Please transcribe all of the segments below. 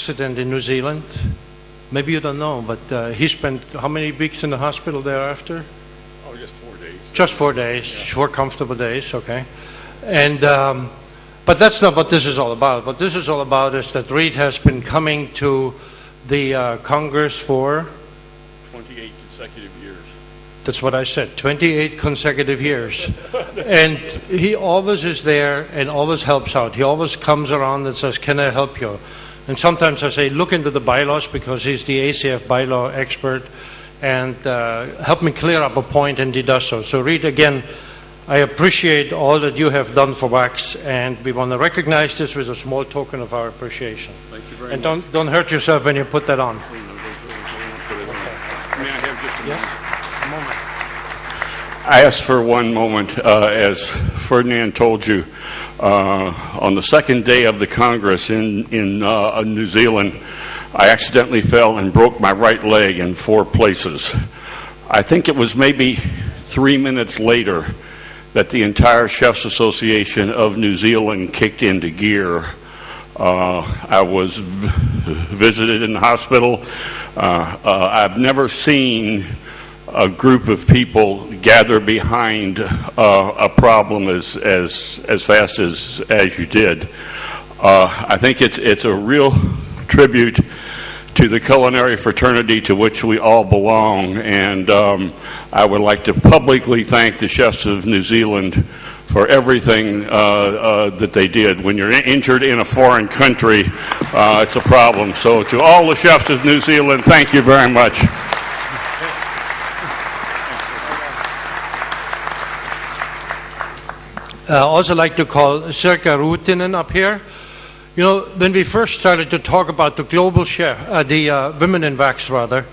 accident in New Zealand. Maybe you don't know, but he spent how many weeks in the hospital thereafter? Oh, just 4 days. Just 4 days, yeah. 4 comfortable days, okay. And but that's not what this is all about. What this is all about is that Reed has been coming to the Congress for 28 consecutive years. That's what I said, 28 consecutive years. And he always is there and always helps out. He always comes around and says, can I help you? And sometimes I say, look into the bylaws, because he's the ACF bylaw expert, and help me clear up a point, and he does so. So Reed, again, I appreciate all that you have done for WACS, and we want to recognize this with a small token of our appreciation. Thank you very much. And don't hurt yourself when you put that on. May I have just a moment? Yes, a moment. I asked for one moment, as Ferdinand told you, on the second day of the Congress in New Zealand, I accidentally fell and broke my right leg in 4 places. I think it was maybe 3 minutes later that the entire Chefs Association of New Zealand kicked into gear. I was visited in the hospital. I've never seen a group of people gather behind a problem as fast as you did. I think it's a real tribute to the culinary fraternity to which we all belong, and I would like to publicly thank the chefs of New Zealand for everything that they did. When you're injured in a foreign country, it's a problem. So to all the chefs of New Zealand, thank you very much. I also like to call Sirkka Ruutinen up here. You know, when we first started to talk about the global chef, the women in WACS rather,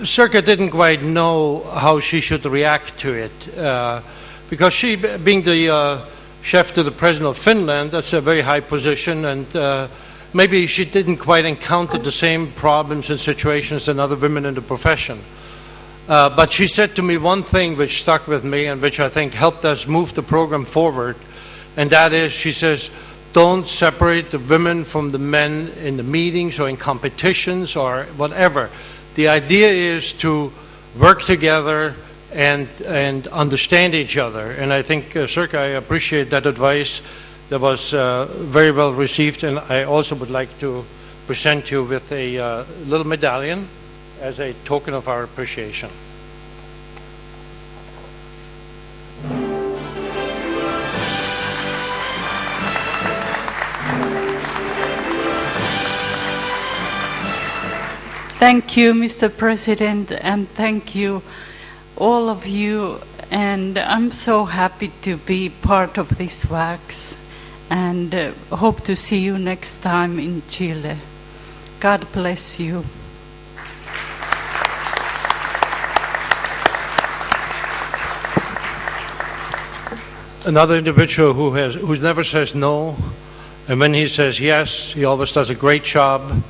Sirkka didn't quite know how she should react to it, because she, being the chef to the President of Finland, that's a very high position, and maybe she didn't quite encounter the same problems and situations than other women in the profession. But she said to me one thing which stuck with me and which I think helped us move the program forward, and that is, she says, don't separate the women from the men in the meetings or in competitions or whatever. The idea is to work together and understand each other. And I think, Sirkka, I appreciate that advice. That was very well received, and I also would like to present you with a little medallion as a token of our appreciation. Thank you, Mr. President, and thank you, all of you. And I'm so happy to be part of this WACS, and hope to see you next time in Chile. God bless you. Another individual who never says no, and when he says yes, he always does a great job.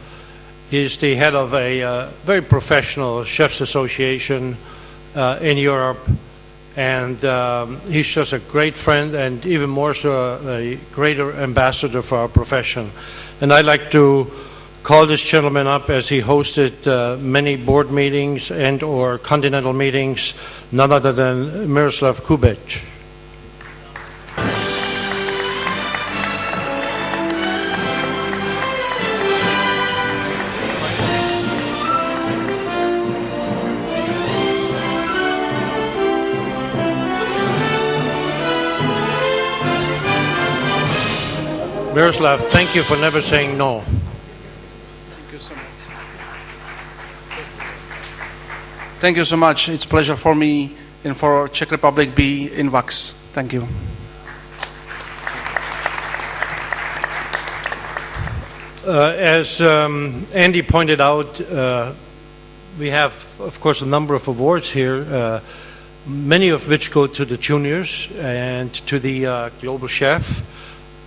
He's the head of a very professional chefs association in Europe, and he's just a great friend, and even more so a greater ambassador for our profession. And I'd like to call this gentleman up, as he hosted many board meetings and or continental meetings, none other than Miroslav Kubec. Miroslav, thank you for never saying no. Thank you so much. Thank you so much. It's a pleasure for me and for Czech Republic be in WACS. Thank you. As Andy pointed out, we have, of course, a number of awards here, many of which go to the juniors and to the global chef.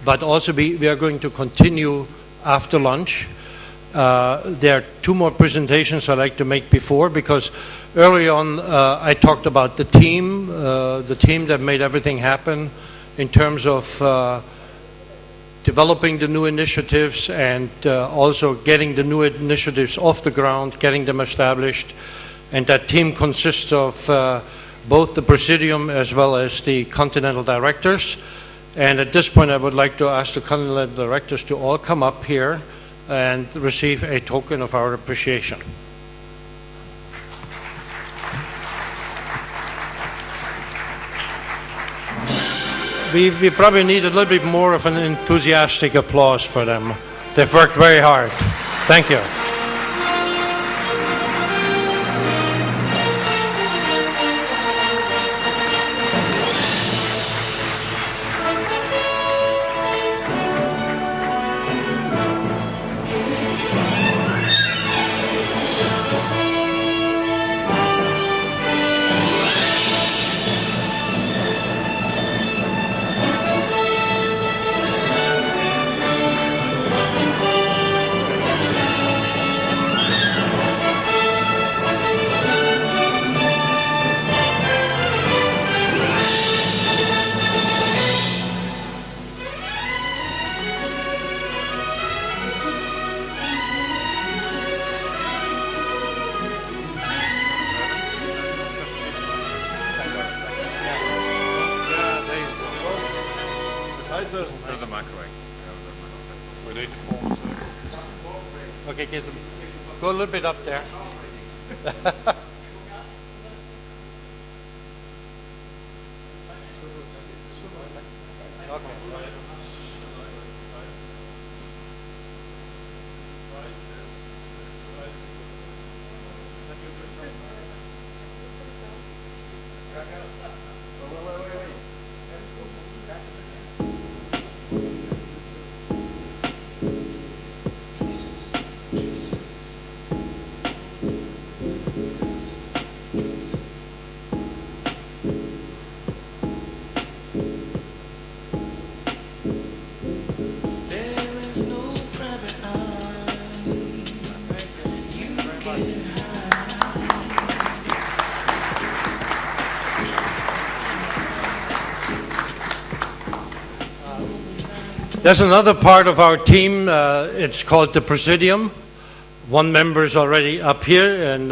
But also we are going to continue after lunch. There are 2 more presentations I'd like to make before, because early on I talked about the team that made everything happen in terms of developing the new initiatives and also getting the new initiatives off the ground, getting them established. And that team consists of both the Presidium as well as the Continental Directors. And at this point, I would like to ask the Continental Directors to all come up here and receive a token of our appreciation. We probably need a little bit more of an enthusiastic applause for them. They've worked very hard. Thank you. Okay, go a little bit up there. There's another part of our team. It's called the Presidium. One member is already up here, and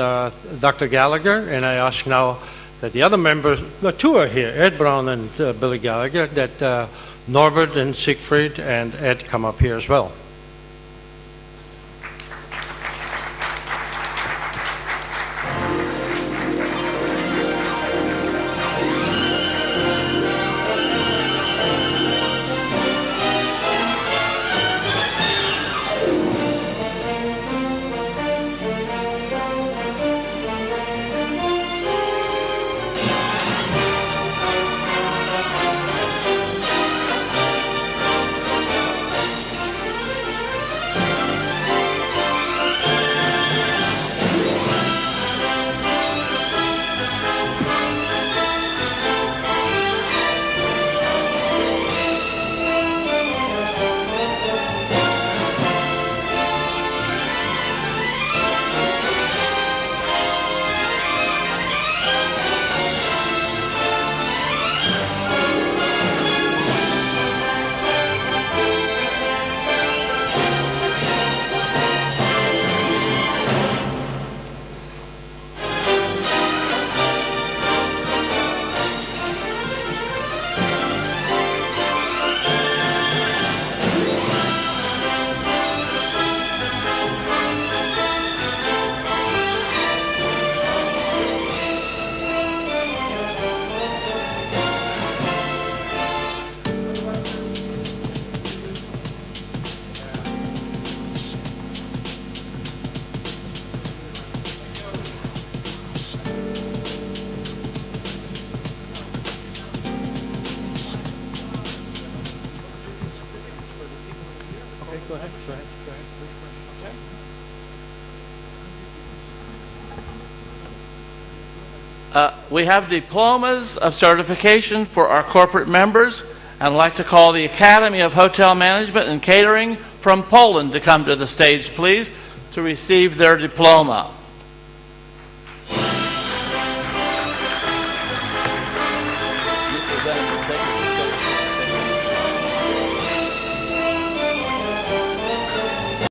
Dr. Gallagher. And I ask now that the other members, two are here, Ed Brown and Billy Gallagher, that Norbert and Siegfried and Ed come up here as well. We have diplomas of certification for our corporate members. I'd like to call the Academy of Hotel Management and Catering from Poland to come to the stage, please, to receive their diploma.